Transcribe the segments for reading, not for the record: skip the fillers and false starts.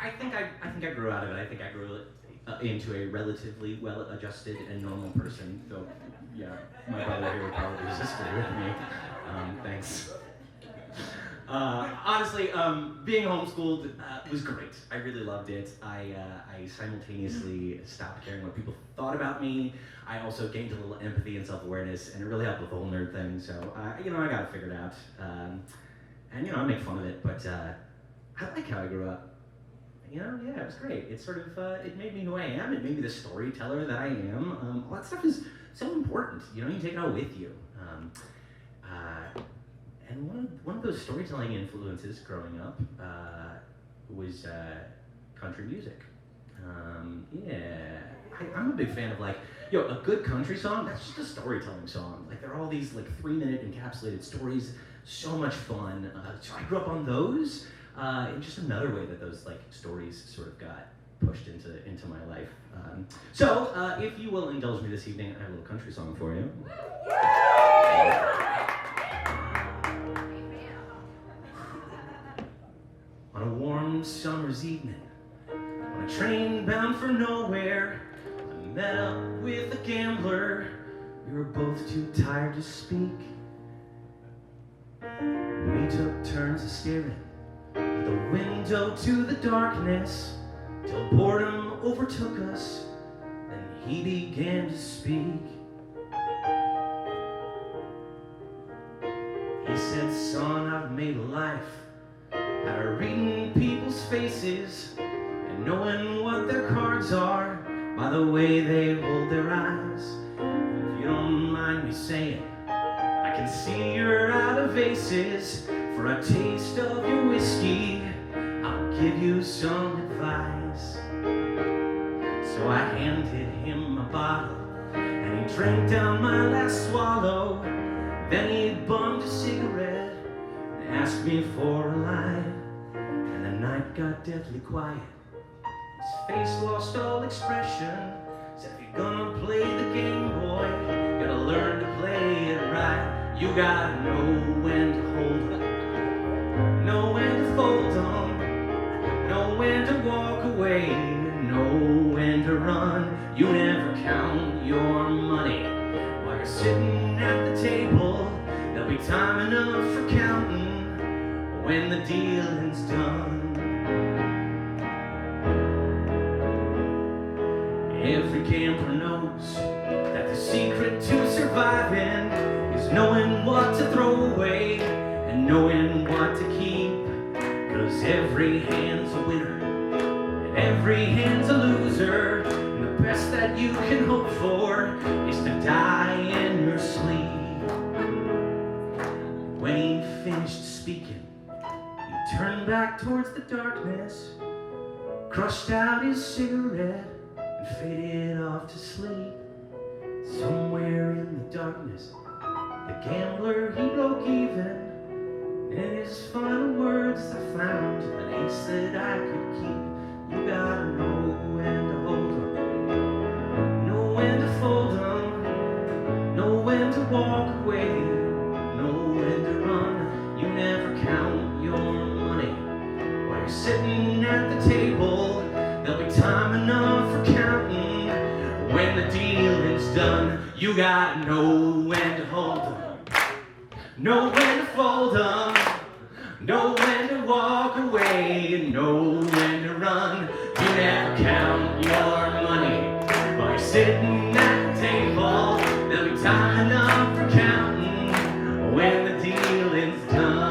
I think I grew out of it. I think I grew into a relatively well-adjusted and normal person. Though, yeah, my brother here would probably disagree with me. Thanks. Honestly, being homeschooled was great. I really loved it. I simultaneously stopped caring what people thought about me. I also gained a little empathy and self-awareness, and it really helped with the whole nerd thing. So, I got it figured out. And, I make fun of it, but I like how I grew up. Yeah, it was great. It sort of, it made me who I am. It made me the storyteller that I am. All that stuff is so important. You take it all with you. And one of those storytelling influences growing up was country music. I'm a big fan of a good country song, that's just a storytelling song. There are all these 3-minute encapsulated stories, so much fun. So I grew up on those, and just another way that those stories sort of got pushed into my life. So if you will indulge me this evening, I have a little country song for you. On a warm summer's evening, on a train bound for nowhere, I met up with a gambler. We were both too tired to speak. We took turns of staring at the window to the darkness, till boredom overtook us, then he began to speak. He said, "Son, I've made a life out of reading people's faces and knowing what their cards are by the way they hold their eyes. If you don't mind me saying, I can see you're out of aces. For a taste of your whiskey, I'll give you some advice." So I handed him a bottle and he drank down my last swallow. Then he bummed a cigarette and asked me for a light. And the night got deathly quiet. His face lost all expression. Said, "If you're gonna play the game, boy, you gotta learn to play it right. You gotta know when to hold up, know when to fold them, know when to walk away, know when to run. You never count your money while you're sitting at the table. There'll be time enough for counting when the dealing's done." Every gambler knows that the secret to surviving is knowing what to throw away and knowing what to keep. 'Cause every hand's a winner and every hand's a loser, and the best that you can hope for is to die in your sleep. When he finished speaking, he turned back towards the darkness, crushed out his cigarette, and faded off to sleep. Somewhere in the darkness, the gambler, he broke even. In his final words, I found an ace that I could keep. You gotta know when to hold 'em, know when to fold 'em, know when to walk away, know when to run. You never count your money while you're sitting at the table. There'll be time enough for counting when the dealing's done. You gotta know when to hold 'em, know when to fold 'em, know when to walk away, and know when to run. You never count your money while you're sitting at the table. There'll be time enough for counting when the dealing's done.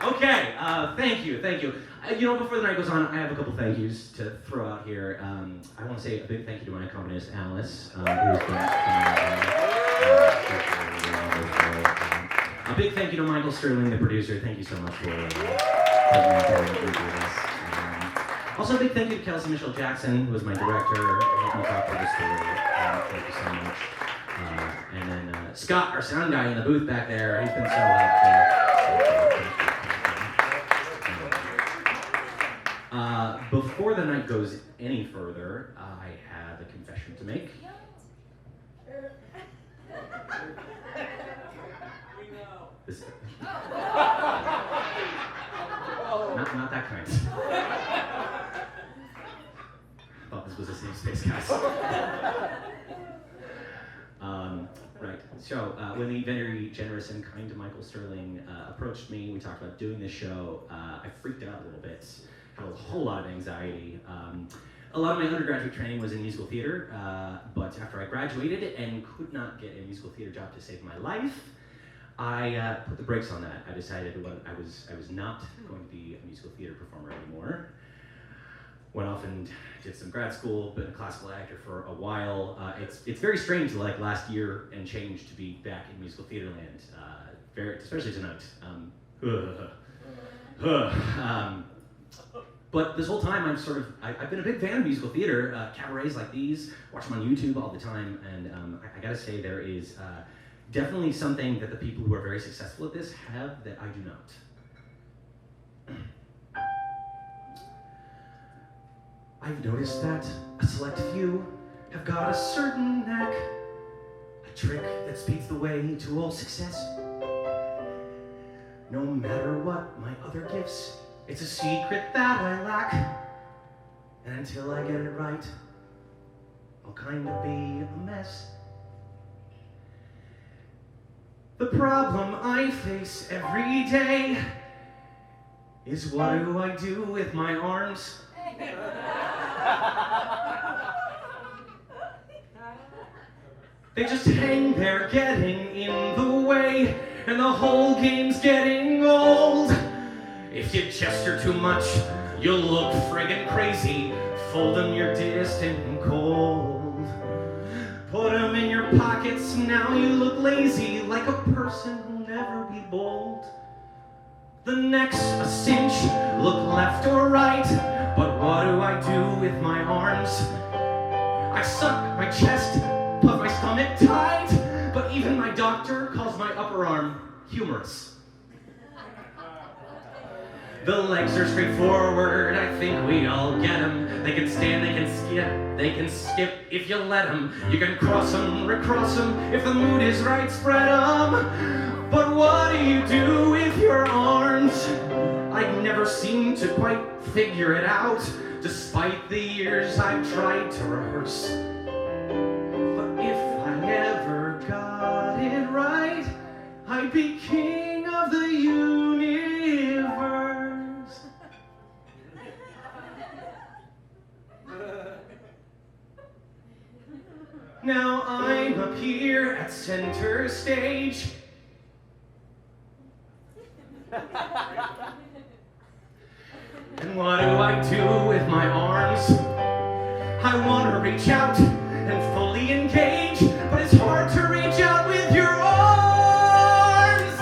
Okay, thank you. Before the night goes on, I have a couple thank yous to throw out here. I want to say a big thank you to my accompanist, Alice, who's been a big thank you to Michael Sterling, the producer. Thank you so much for putting me through this. Also, a big thank you to Kelsey Michelle Jackson, who was my director, who helped me talk through the story. Thank you so much. And then Scott, our sound guy in the booth back there, he's been so helpful. Before the night goes any further, I have a confession to make. same space, guys. Right. So when the very generous and kind Michael Sterling approached me, we talked about doing this show. I freaked out a little bit, had a whole lot of anxiety. A lot of my undergraduate training was in musical theater, but after I graduated and could not get a musical theater job to save my life, I put the brakes on that. I decided I was not going to be a musical theater performer anymore. Went off and did some grad school, been a classical actor for a while. It's very strange, like last year and change, to be back in musical theater land, especially tonight. But this whole time I've been a big fan of musical theater, cabarets like these, watch them on YouTube all the time, and I gotta say there is definitely something that the people who are very successful at this have that I do not. I've noticed that a select few have got a certain knack, a trick that speeds the way to all success. No matter what my other gifts, it's a secret that I lack, and until I get it right, I'll kind of be a mess. The problem I face every day is, what do I do with my arms? They just hang there getting in the way, and the whole game's getting old. If you gesture too much, you'll look friggin' crazy. Fold them, you're distant and cold. Put them in your pockets, now you look lazy, like a person who'll never be bold. The neck's a cinch, look left or right, but what do I do with my arms? I suck my chest, puff my stomach tight, but even my doctor calls my upper arm humorous. The legs are straightforward, I think we all get them. They can stand, they can skip if you let them. You can cross them, recross them, if the mood is right, spread them. But what do you do with your arms? I never seem to quite figure it out, despite the years I've tried to rehearse. But if I ever got it right, I'd be king of the universe. Now I'm up here at center stage. And what do I do with my arms? I want to reach out and fully engage, but it's hard to reach out with your arms.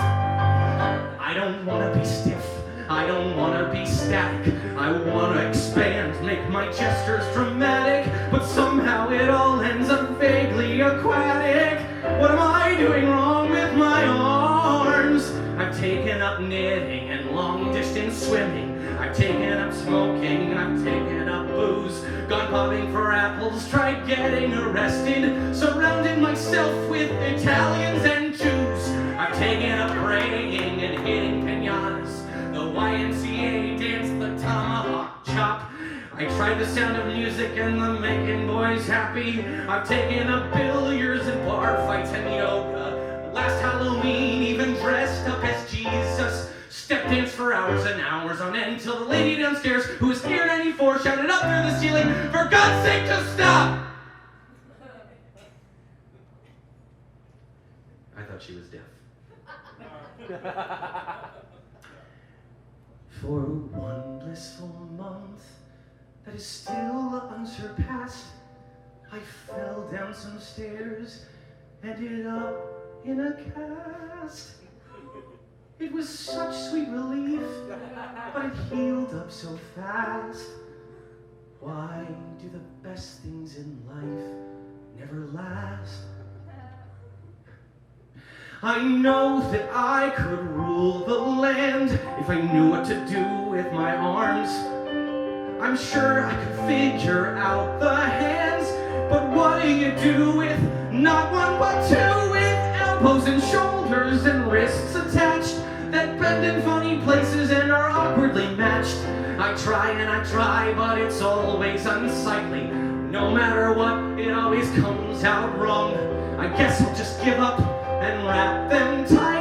I don't want to be stiff, I don't want to be static. I want to expand, make my gestures dramatic, but somehow it all ends up vaguely aquatic. What am I doing wrong with my arms? I've taken up knitting and long-distance swimming. I've taken up smoking, I've taken up booze, gone popping for apples, tried getting arrested, surrounded myself with Italians and Jews. I've taken up praying and hitting pinatas, the YMCA dance, the tomahawk chop. I tried the sound of music and the making boys happy. I've taken up billiards and bar fights and yoga. Last Halloween, even dressed up as Jesus. Step dance for hours and hours on end till the lady downstairs, who was here 94, shouted up through the ceiling, "For God's sake, to stop!" I thought she was deaf. For one blissful month that is still unsurpassed, I fell down some stairs, ended up in a cast. It was such sweet relief, but it healed up so fast. Why do the best things in life never last? I know that I could rule the land if I knew what to do with my arms. I'm sure I could figure out the hands, but what do you do with not one but two, with elbows and shoulders and wrists attached that bend in funny places and are awkwardly matched? I try and I try, but it's always unsightly. No matter what, it always comes out wrong. I guess I'll just give up and wrap them tight.